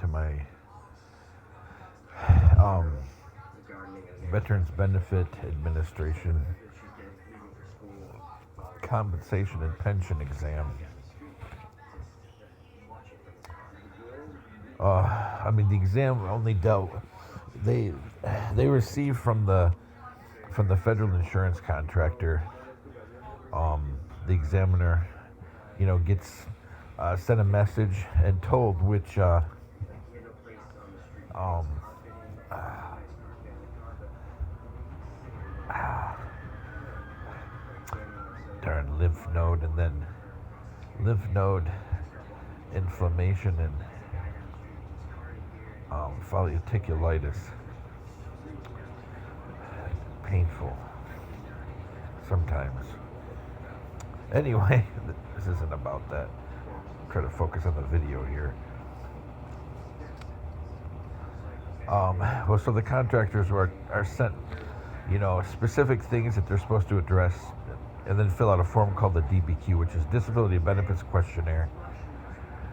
to my um, Veterans Benefit Administration compensation and pension exam. I mean, the exam only dealt. They they received from the federal insurance contractor. The examiner, gets sent a message and told which um, darn lymph node, and then lymph node inflammation and folliculitis. Painful sometimes. Anyway, this isn't about that. Try to focus on the video here. So the contractors are sent, specific things that they're supposed to address, and then fill out a form called the DBQ, which is Disability Benefits Questionnaire.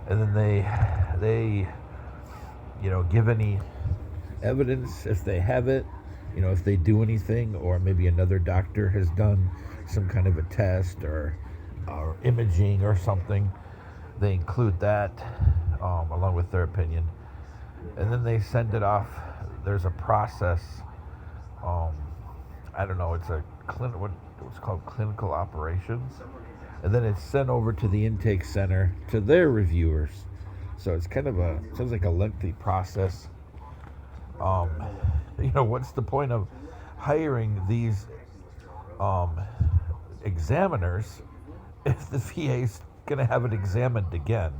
And then they give any evidence if they have it, if they do anything, or maybe another doctor has done some kind of a test or imaging or something. They include that along with their opinion, and then they send it off. There's a process. I don't know. It's what's called clinical operations, and then it's sent over to the intake center to their reviewers. So it's kind of sounds like a lengthy process. What's the point of hiring these examiners if the VA's going to have it examined again?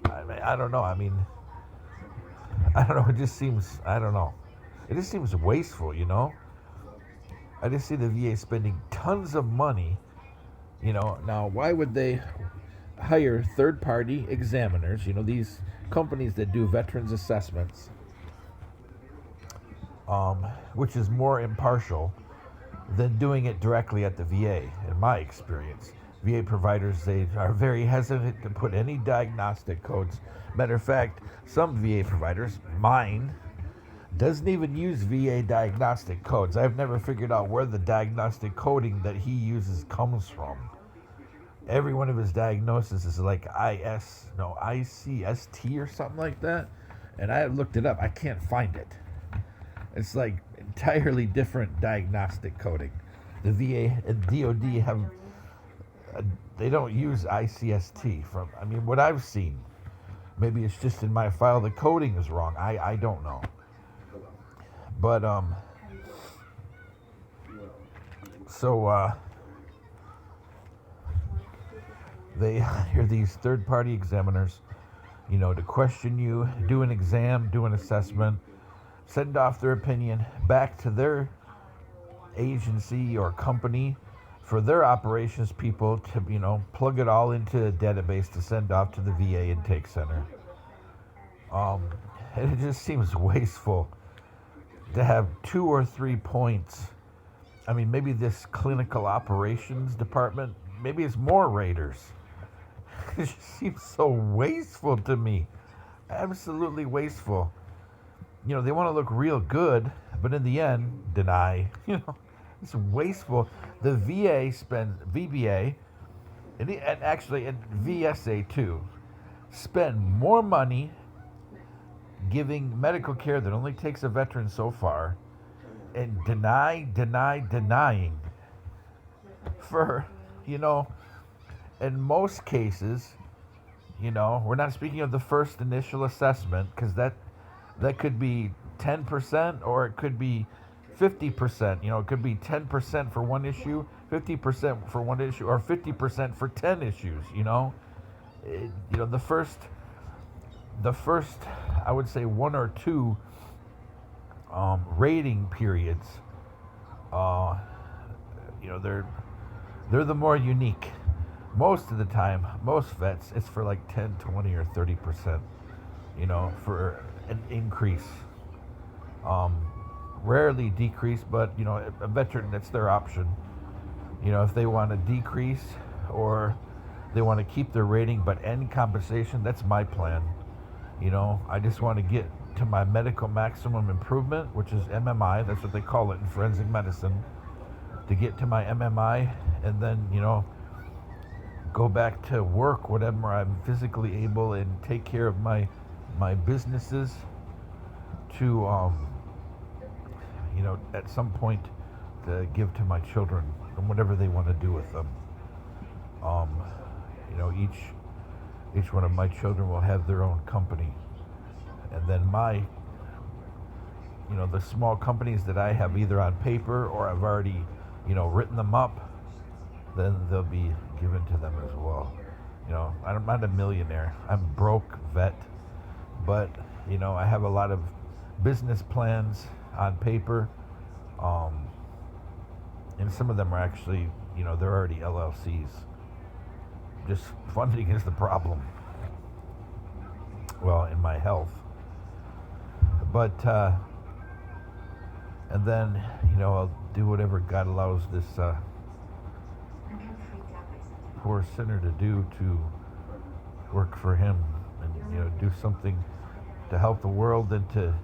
I don't know. I don't know. It just seems, I don't know. It just seems wasteful, I just see the VA spending tons of money. Now why would they hire third-party examiners, these companies that do veterans assessments, which is more impartial than doing it directly at the VA, in my experience. VA providers, they are very hesitant to put any diagnostic codes. Matter of fact, some VA providers, mine, doesn't even use VA diagnostic codes. I've never figured out where the diagnostic coding that he uses comes from. Every one of his diagnoses is like ICST or something like that. And I looked it up. I can't find it. It's like entirely different diagnostic coding. The VA and DOD have, they don't use ICST what I've seen. Maybe it's just in my file the coding is wrong. I don't know. But, they hire these third-party examiners, to question you, do an exam, do an assessment, send off their opinion back to their agency or company for their operations people to, plug it all into a database to send off to the VA intake center. And it just seems wasteful to have 2 or 3 points. Maybe this clinical operations department, maybe it's more raters. It just seems so wasteful to me. Absolutely wasteful. They want to look real good, but in the end, deny. It's wasteful. The VA spends, VBA, and VSA too, spend more money giving medical care that only takes a veteran so far, and denying for, in most cases, we're not speaking of the first initial assessment, because that could be 10% or it could be 50%. It could be 10% for one issue, 50% for one issue, or 50% for 10 issues. The first, I would say 1 or 2 rating periods. They're the more unique. Most of the time, most vets, it's for like 10, 20, or 30%. For an increase. Rarely decrease, but a veteran, that's their option. If they want to decrease or they want to keep their rating but end compensation, that's my plan. I just want to get to my medical maximum improvement, which is MMI. That's what they call it in forensic medicine. To get to my MMI, and then go back to work whenever I'm physically able, and take care of my businesses. To at some point to give to my children and whatever they want to do with them. Um, each one of my children will have their own company, and then the small companies that I have either on paper or I've already, written them up, then they'll be given to them as well. I'm not a millionaire. I'm broke vet, but I have a lot of business plans on paper, and some of them are actually, they're already LLCs. Just funding is the problem. Well, in my health, but and then I'll do whatever God allows this poor sinner to do to work for Him, and do something to help the world, and to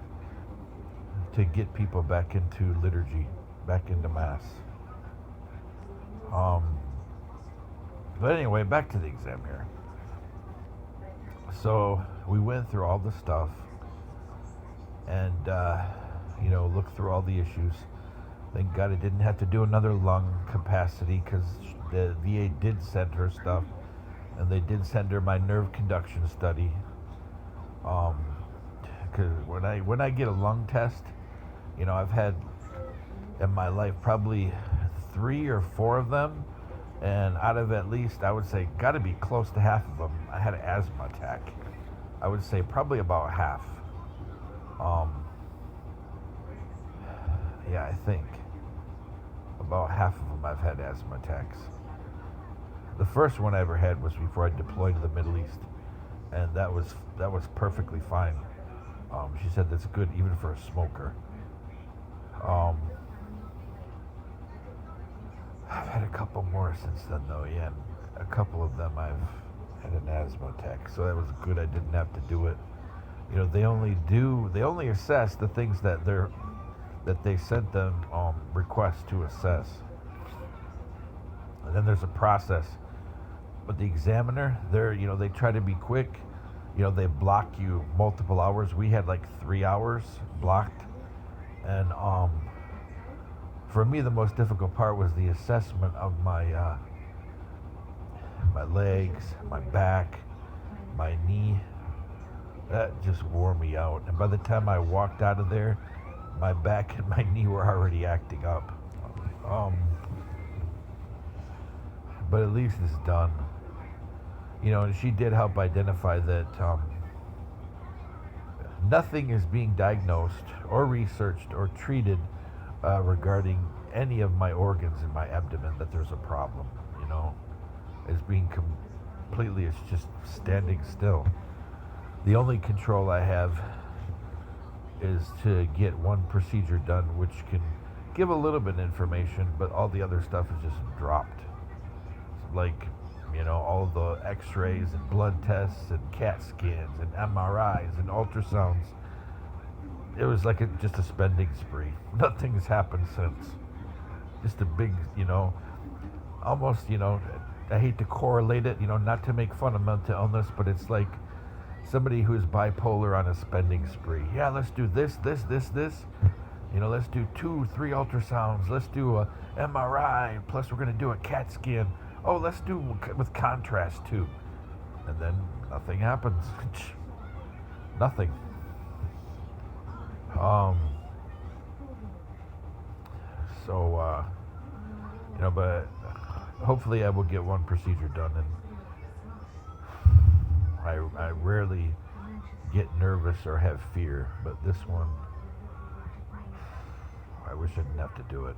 get people back into liturgy, back into Mass. But anyway, back to the exam here. So we went through all the stuff, and looked through all the issues. Thank God I didn't have to do another lung capacity, because the VA did send her stuff, and they did send her my nerve conduction study. Because when I get a lung test, I've had in my life probably 3 or 4 of them, and out of at least, I would say, got to be close to half of them, I had an asthma attack. I would say probably about half. Yeah, I think about half of them I've had asthma attacks. The first one I ever had was before I deployed to the Middle East, and that was perfectly fine. She said that's good even for a smoker. I've had a couple more since then, though. Yeah, and a couple of them I've had an asthma attack, so that was good. I didn't have to do it. They only assess the things that they sent them requests to assess, and then there's a process. But the examiner, they try to be quick. They block you multiple hours. We had like 3 hours blocked, and for me, the most difficult part was the assessment of my legs, my back, my knee. That just wore me out. And by the time I walked out of there, my back and my knee were already acting up. But at least it's done. And she did help identify that nothing is being diagnosed or researched or treated regarding any of my organs in my abdomen, that there's a problem. It's being completely, it's just standing still. The only control I have is to get one procedure done, which can give a little bit of information, but all the other stuff is just dropped. Like, all the x-rays and blood tests and CAT scans and MRIs and ultrasounds. It was like just a spending spree. Nothing's happened since. Just a big, almost, I hate to correlate it, not to make fun of mental illness, but it's like somebody who's bipolar on a spending spree. Yeah, let's do this. Let's do 2, 3 ultrasounds. Let's do a MRI. Plus, we're going to do a CAT scan. Oh, let's do with contrast too. And then nothing happens. Nothing. But hopefully I will get one procedure done, and I rarely get nervous or have fear, but this one, I wish I didn't have to do it.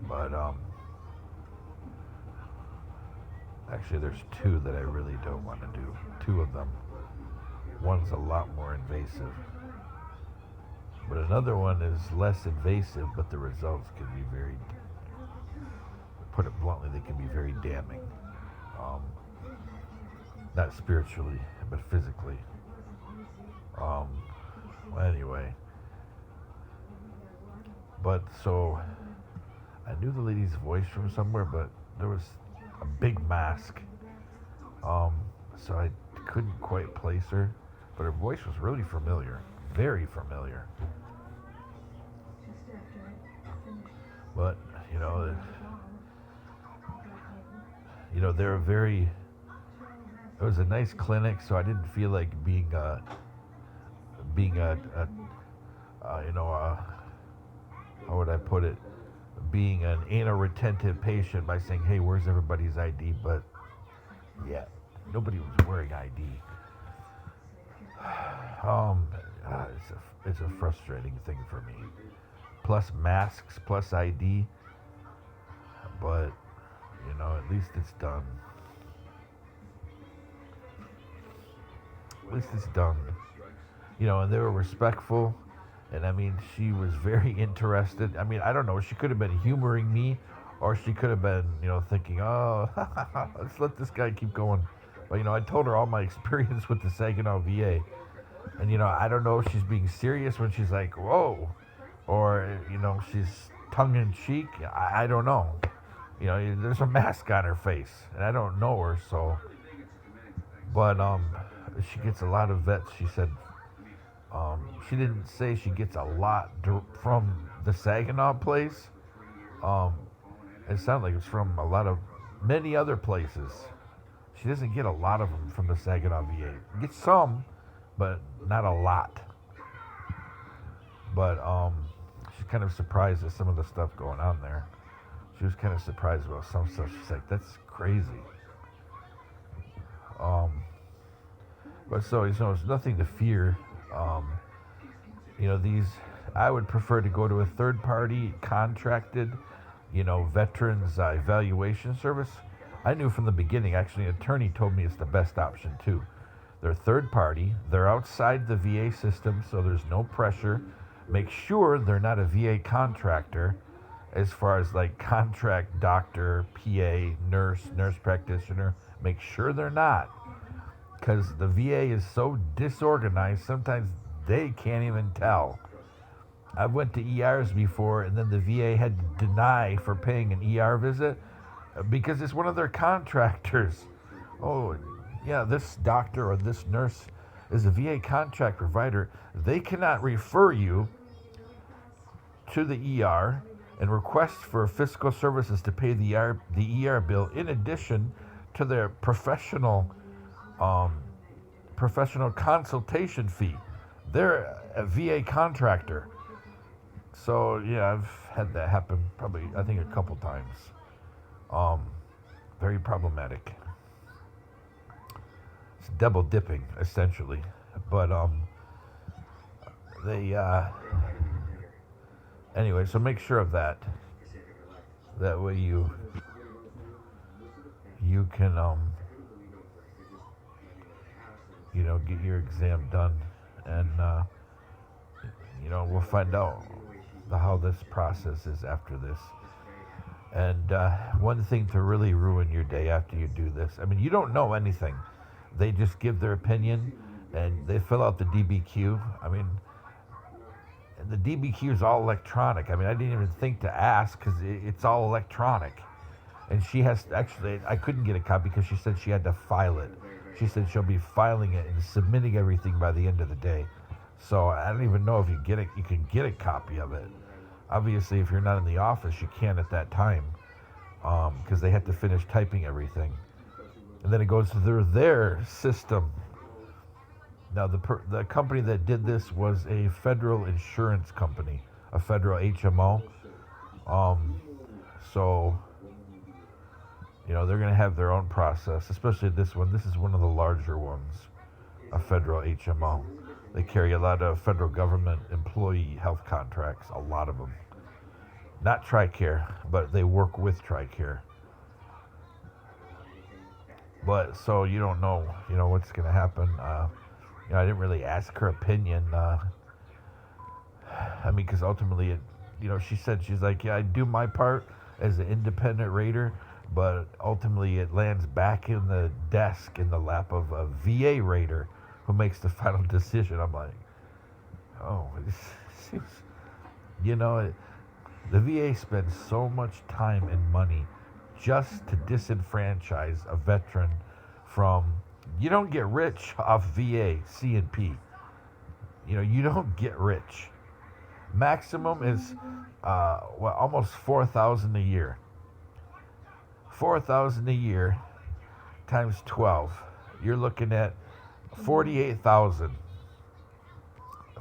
But actually there's 2 that I really don't want to do. 2 of them. One's a lot more invasive, but another one is less invasive, but the results can be very, put it bluntly, they can be very damning. not spiritually, but physically. Um, well, anyway, but so I knew the lady's voice from somewhere, but there was a big mask. Um, so I couldn't quite place her, but her voice was really familiar, very familiar. But they're very. It was a nice clinic, so I didn't feel like being how would I put it, being an anal retentive patient by saying, hey, where's everybody's ID? But yeah, nobody was wearing ID. It's a frustrating thing for me. Plus masks, plus ID, but at least it's done. At least it's done. And they were respectful. And I mean, she was very interested. I mean, I don't know. She could have been humoring me, or she could have been, thinking, oh, let's let this guy keep going. But, I told her all my experience with the Saginaw VA. And, I don't know if she's being serious when she's like, whoa, or, she's tongue in cheek. I don't know. There's a mask on her face, and I don't know her, so. But she gets a lot of vets, she said. She didn't say she gets a lot from the Saginaw place. It sounded like it's from many other places. She doesn't get a lot of them from the Saginaw VA. Gets some, but not a lot. But she's kind of surprised at some of the stuff going on there. She was kind of surprised about some stuff. She's like, that's crazy. But so, there's nothing to fear. I would prefer to go to a third-party contracted, veterans evaluation service. I knew from the beginning, actually, an attorney told me it's the best option too. They're third-party, they're outside the VA system, so there's no pressure. Make sure they're not a VA contractor as far as like contract doctor, PA, nurse practitioner. Make sure they're not. Because the VA is so disorganized, sometimes they can't even tell. I went to ERs before, and then the VA had to deny for paying an ER visit because it's one of their contractors. Oh, yeah, this doctor or this nurse is a VA contract provider. They cannot refer you to the ER and request for fiscal services to pay the ER bill in addition to their professional consultation fee. They're a VA contractor. So, yeah, I've had that happen probably, I think, a couple times. Very problematic. It's double dipping, essentially. But, anyway, so make sure of that. That way you can, get your exam done, and we'll find out how this process is after this. And one thing to really ruin your day after you do this, I mean, you don't know anything. They just give their opinion, and they fill out the DBQ. I mean, the DBQ is all electronic. I mean, I didn't even think to ask because it's all electronic. And she has to, actually, I couldn't get a copy because she said she had to file it. She said she'll be filing it and submitting everything by the end of the day. So I don't even know if you can get a copy of it. Obviously, if you're not in the office, you can't at that time because they have to finish typing everything. And then it goes to their system. Now, the company that did this was a federal insurance company, a federal HMO. So, they're going to have their own process, especially this one. This is one of the larger ones, a federal HMO. They carry a lot of federal government employee health contracts, a lot of them. Not TRICARE, but they work with TRICARE. But, so you don't know, what's going to happen. I didn't really ask her opinion. Because ultimately, she said, she's like, yeah, I do my part as an independent rater, but ultimately it lands back in the desk in the lap of a VA raider who makes the final decision. I'm like, oh, this seems, you know, the VA spends so much time and money just to disenfranchise a veteran from. You don't get rich off VA, C&P. You don't get rich. Maximum is almost 4,000 a year. 4,000 a year times 12. You're looking at 48,000.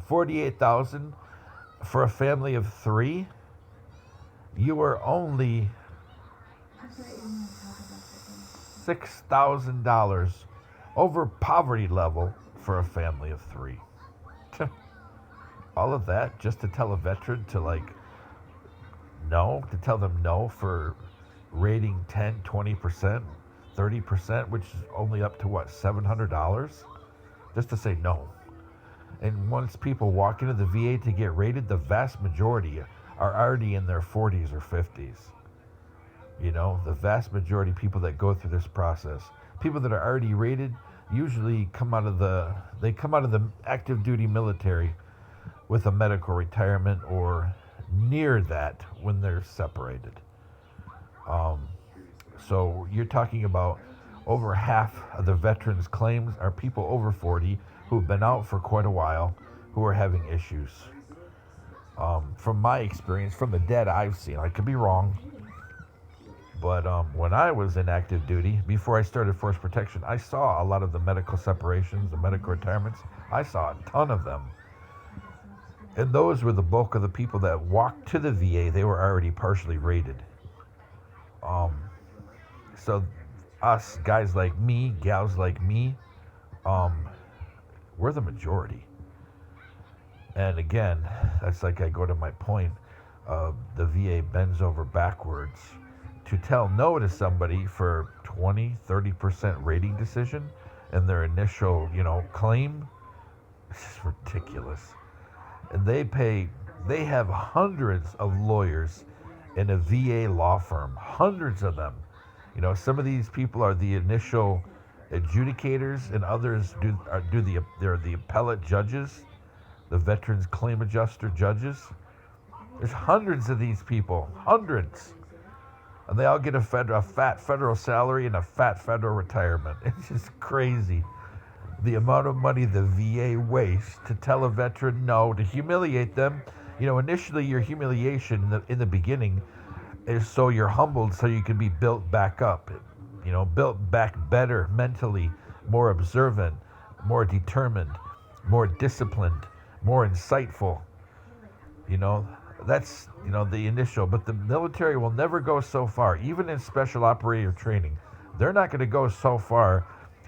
48,000 for a family of 3. You are only $6,000 over poverty level for a family of 3. All of that just to tell a veteran to to tell them no for rating 10, 20%, 30%, which is only up to what, $700? Just to say no. And once people walk into the VA to get rated, the vast majority are already in their 40s or 50s. The vast majority of people that go through this process, people that are already rated, usually come out of the active duty military with a medical retirement or near that when they're separated. So you're talking about over half of the veterans' claims are people over 40 who've been out for quite a while who are having issues. From my experience, from the data I've seen, I could be wrong, but when I was in active duty, before I started force protection, I saw a lot of the medical separations, the medical retirements. I saw a ton of them. And those were the bulk of the people that walked to the VA. They were already partially rated. So us, guys like me, gals like me, we're the majority. And again, that's like I go to my point of the VA bends over backwards to tell no to somebody for 20, 30% rating decision and their initial, claim. It's ridiculous. And they have hundreds of lawyers in a VA law firm, hundreds of them. Some of these people are the initial adjudicators, and others they're the appellate judges, the veterans claim adjuster judges. There's hundreds of these people, hundreds, and they all get a fat federal salary and a fat federal retirement. It's just crazy. The amount of money the VA wastes to tell a veteran no, to humiliate them. Initially your humiliation in the beginning is so you're humbled so you can be built back up, built back better mentally, more observant, more determined, more disciplined, more insightful. That's, the initial, but the military will never go so far, even in special operator training. They're not going to go so far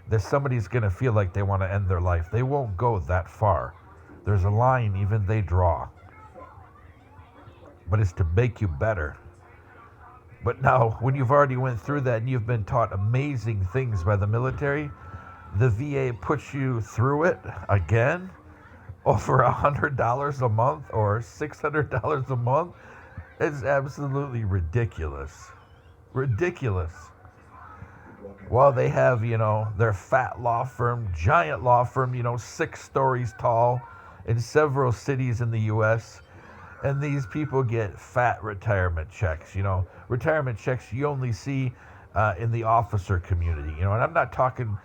that somebody's going to feel like they want to end their life. They won't go that far. There's a line even they draw. But it's to make you better. But now, when you've already went through that and you've been taught amazing things by the military, the VA puts you through it again over $100 a month or $600 a month. It's absolutely ridiculous. Ridiculous. Well, they have, their fat law firm, giant law firm, 6 stories tall in several cities in the U.S., and these people get fat retirement checks. Retirement checks you only see in the officer community. And I'm not talking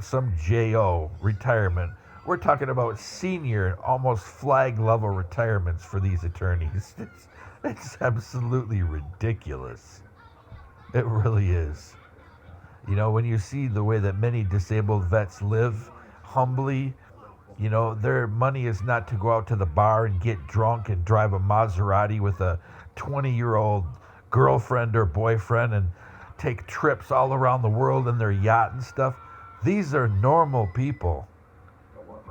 some JO retirement. We're talking about senior, almost flag level retirements for these attorneys. It's absolutely ridiculous. It really is. When you see the way that many disabled vets live humbly, their money is not to go out to the bar and get drunk and drive a Maserati with a 20-year-old girlfriend or boyfriend and take trips all around the world in their yacht and stuff. These are normal people.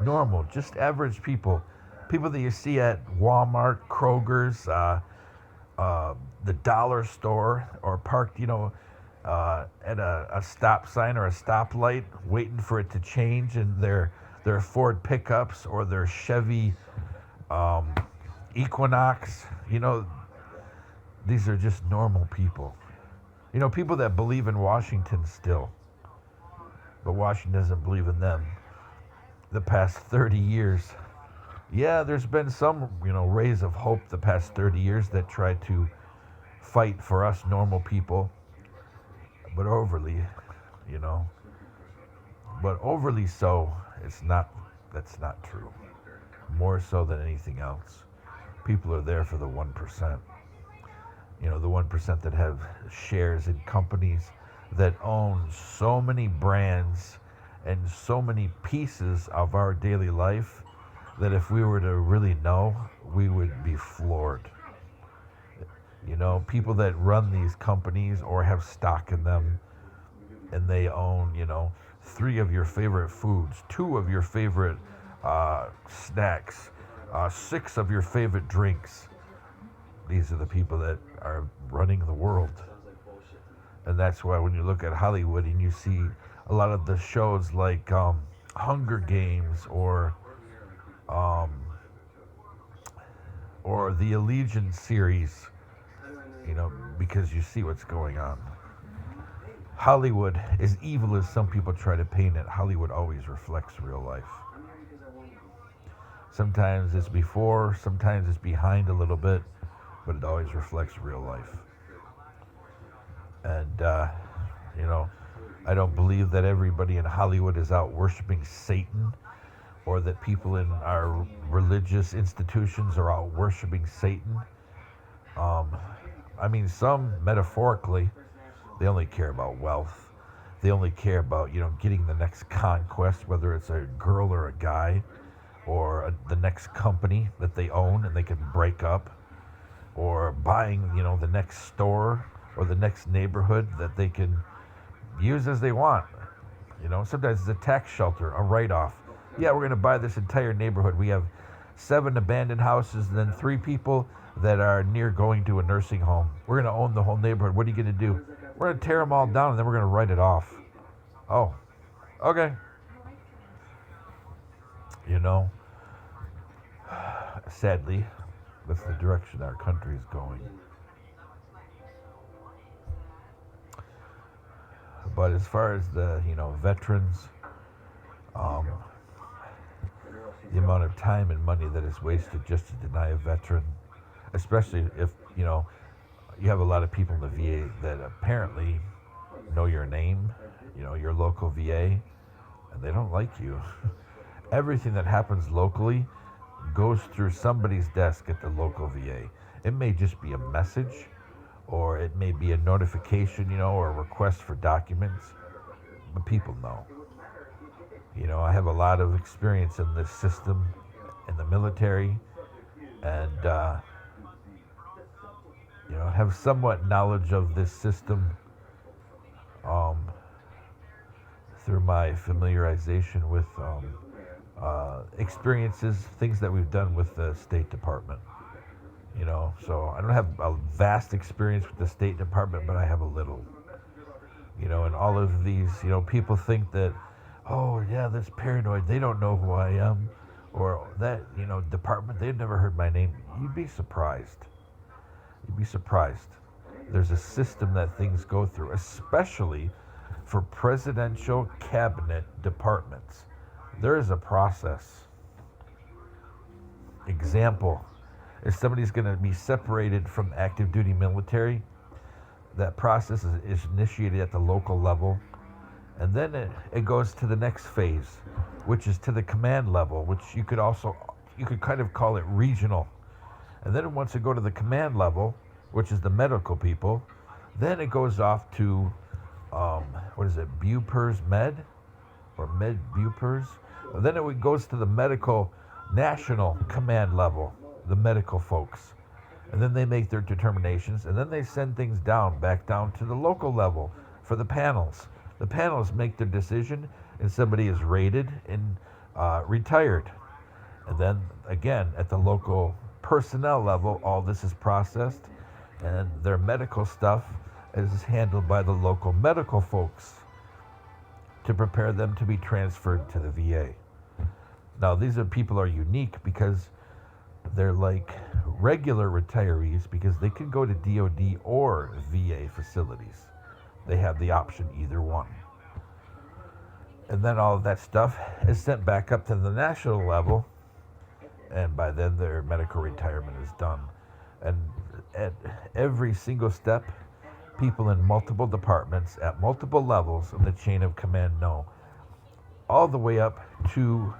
Normal, just average people. People that you see at Walmart, Kroger's, the dollar store, or parked, at a stop sign or a stoplight, waiting for it to change in their Ford pickups or their Chevy Equinox. These are just normal people. People that believe in Washington still, but Washington doesn't believe in them. The past 30 years, yeah, there's been some, rays of hope the past 30 years that try to fight for us normal people, but overly, you know, but overly so, that's not true. More so than anything else. People are there for the 1%. The 1% that have shares in companies that own so many brands and so many pieces of our daily life that if we were to really know, we would be floored. People that run these companies or have stock in them, and they own, three of your favorite foods, two of your favorite snacks, six of your favorite drinks. These are the people that are running the world. And that's why when you look at Hollywood and you see a lot of the shows like Hunger Games um, or the Allegiance series, because you see what's going on. Hollywood, as evil as some people try to paint it, Hollywood always reflects real life. Sometimes it's before, sometimes it's behind a little bit, but it always reflects real life. And, I don't believe that everybody in Hollywood is out worshiping Satan, or that people in our religious institutions are out worshiping Satan. Some metaphorically, they only care about wealth. They only care about, getting the next conquest, whether it's a girl or a guy, or the next company that they own and they can break up, or buying, the next store or the next neighborhood that they can use as they want. Sometimes it's a tax shelter, a write-off. Yeah, we're going to buy this entire neighborhood. We have 7 abandoned houses and then 3 people that are near going to a nursing home. We're going to own the whole neighborhood. What are you going to do? We're going to tear them all down and then we're going to write it off. Oh, okay. Sadly, that's the direction our country is going. But as far as the, veterans, the amount of time and money that is wasted just to deny a veteran, especially if, you have a lot of people in the VA that apparently know your name, your local VA, and they don't like you. Everything that happens locally goes through somebody's desk at the local VA. It may just be a message, or it may be a notification, or a request for documents, but people know. I have a lot of experience in this system, in the military, and, have somewhat knowledge of this system through my familiarization with experiences, things that we've done with the State Department. So I don't have a vast experience with the State Department, but I have a little. And all of these, people think that, oh yeah, that's paranoid. They don't know who I am, or that, department, they've never heard my name. You'd be surprised. You'd be surprised. There's a system that things go through, especially for presidential cabinet departments. There is a process. Example, if somebody's going to be separated from active duty military, that process is initiated at the local level, and then it goes to the next phase, which is to the command level, which you could kind of call it regional. And then once it go to the command level, which is the medical people, then it goes off to, BUPERS Med? Or Med BUPERS? Then it goes to the medical national command level, the medical folks. And then they make their determinations, and then they send things back down to the local level for the panels. The panels make their decision, and somebody is rated and retired. And then, again, at the local personnel level, all this is processed, and their medical stuff is handled by the local medical folks to prepare them to be transferred to the VA. Now, these people are unique because they're like regular retirees, because they can go to DOD or VA facilities. They have the option either one. And then all of that stuff is sent back up to the national level, and by then their medical retirement is done. And at every single step, people in multiple departments at multiple levels of the chain of command know, all the way up to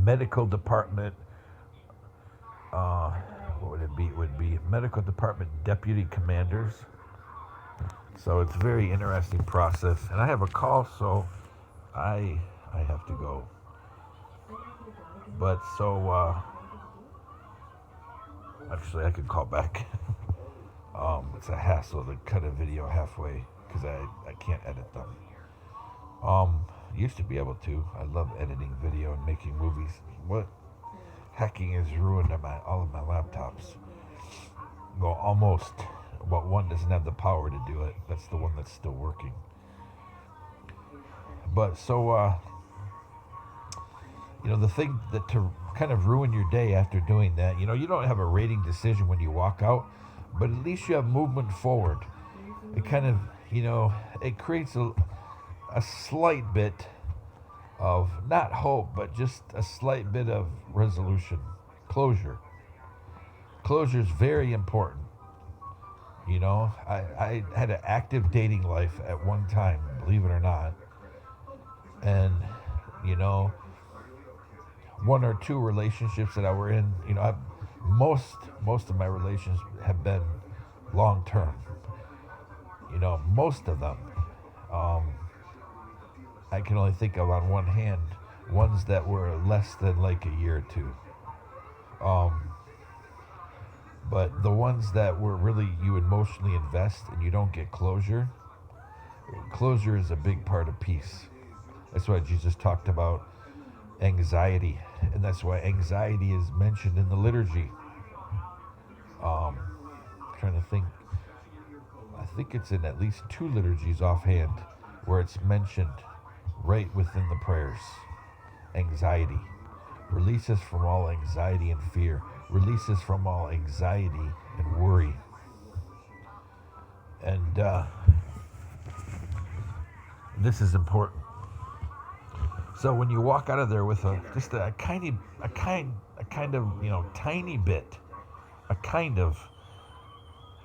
medical department. What would it be? It would be medical department deputy commanders. So it's a very interesting process. And I have a call, so I have to go. But so actually, I could call back. It's a hassle to cut a video halfway because I can't edit them. Used to be able to. I love editing video and making movies. What hacking has ruined all of my laptops. Well, almost. But one doesn't have the power to do it. That's the one that's still working. But so, the thing that to kind of ruin your day after doing that, you don't have a rating decision when you walk out, but at least you have movement forward. It kind of, it creates a slight bit of, not hope, but just a slight bit of resolution, closure. Closure is very important. I had an active dating life at one time, believe it or not. And, one or two relationships that I were in, most of my relations have been long term. Most of them. I can only think of on one hand ones that were less than like a year or two. But the ones that were really you emotionally invest and you don't get closure is a big part of peace. That's why Jesus talked about anxiety, and that's why anxiety is mentioned in the liturgy. Trying to think, I think it's in at least 2 liturgies offhand where it's mentioned right within the prayers. Anxiety. Release us from all anxiety and fear. Release us from all anxiety and worry. And this is important. So when you walk out of there with just a kind of tiny bit, I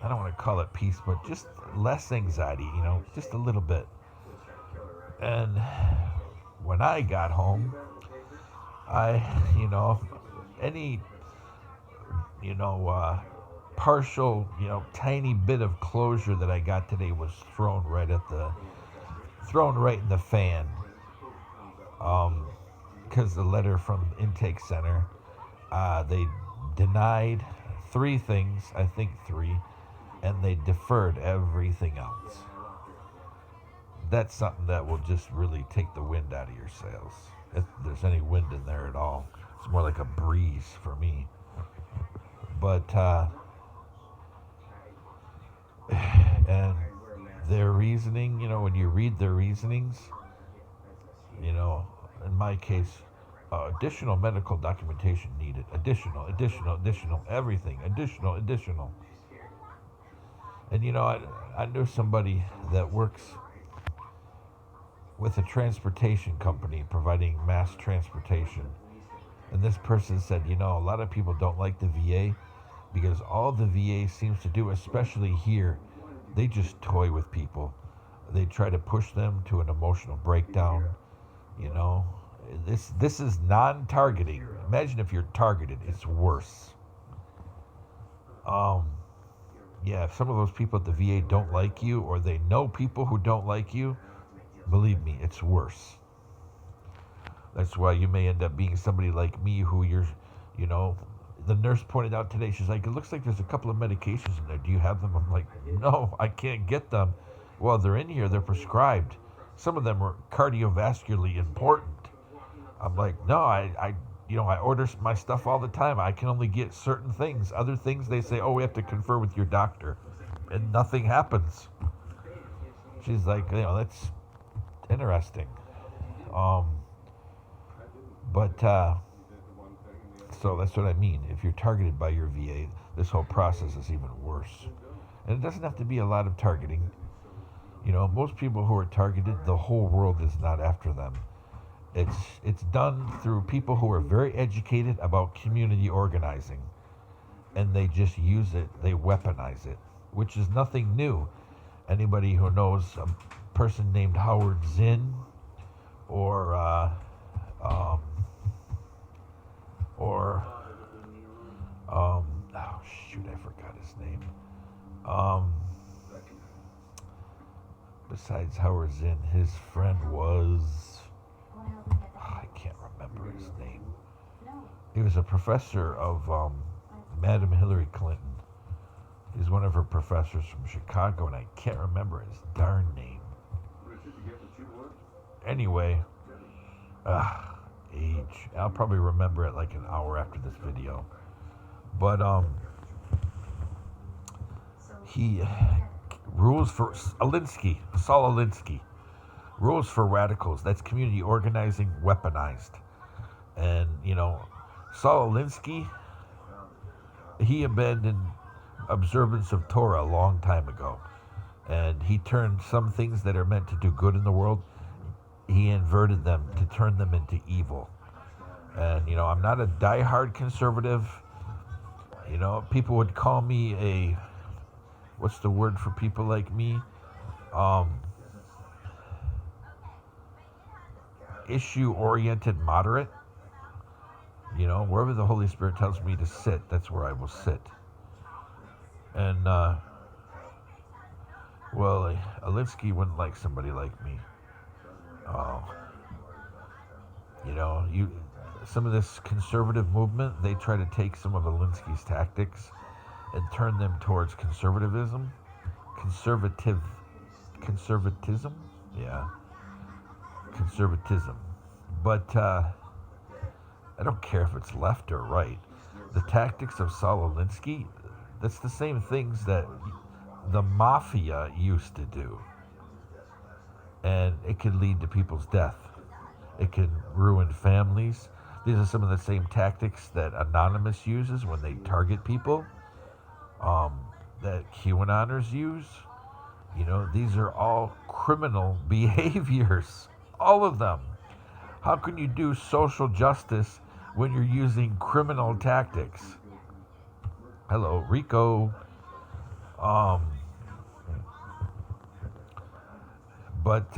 don't want to call it peace, but just less anxiety, just a little bit. And when I got home, any partial, tiny bit of closure that I got today was thrown right in the fan. Because the letter from intake center, they denied 3 things, I think 3, and they deferred everything else. That's something that will just really take the wind out of your sails. If there's any wind in there at all, it's more like a breeze for me. But and their reasoning, when you read their reasonings, in my case, additional medical documentation needed. Additional, everything. Additional. And I know somebody that works with a transportation company providing mass transportation. And this person said, a lot of people don't like the VA because all the VA seems to do, especially here, they just toy with people. They try to push them to an emotional breakdown. This is non-targeting. Imagine if you're targeted, it's worse. If some of those people at the VA don't like you, or they know people who don't like you, believe me, it's worse. That's why you may end up being somebody like me who the nurse pointed out today, she's like, it looks like there's a couple of medications in there. Do you have them? I'm like, no, I can't get them. Well, they're in here, they're prescribed. Some of them are cardiovascularly important. I'm like, no, I order my stuff all the time. I can only get certain things. Other things, they say, we have to confer with your doctor. And nothing happens. She's like, that's interesting. So that's what I mean. If you're targeted by your VA, this whole process is even worse. And it doesn't have to be a lot of targeting. You know, most people who are targeted, the whole world is not after them. It's done through people who are very educated about community organizing, and they just use it, they weaponize it, which is nothing new. Anybody who knows a person named Howard Zinn, or um, or oh shoot, I forgot his name. Um, Besides Howard Zinn, his friend was, I can't remember his name. He was a professor of Madam Hillary Clinton. He's one of her professors from Chicago, and I can't remember his darn name. Anyway, age. I'll probably remember it like an hour after this video. But he rules for Saul Alinsky, rules for radicals. That's community organizing weaponized. And, you know, Saul Alinsky, he abandoned observance of Torah a long time ago. And he turned some things that are meant to do good in the world, he inverted them to turn them into evil. And, you know, I'm not a diehard conservative. You know, people would call me a, what's the word for people like me? Issue-oriented moderate. You know, wherever the Holy Spirit tells me to sit, that's where I will sit. And, well, Alinsky wouldn't like somebody like me. You know, some of this conservative movement, they try to take some of Alinsky's tactics and turn them towards conservatism. Conservatism? Yeah. Conservatism. But I don't care if it's left or right. The tactics of Saul Alinsky, that's the same things that the mafia used to do. And it could lead to people's death. It can ruin families. These are some of the same tactics that Anonymous uses when they target people, that QAnoners use. You know, these are all criminal behaviors. All of them. How can you do social justice when you're using criminal tactics? Hello, Rico. But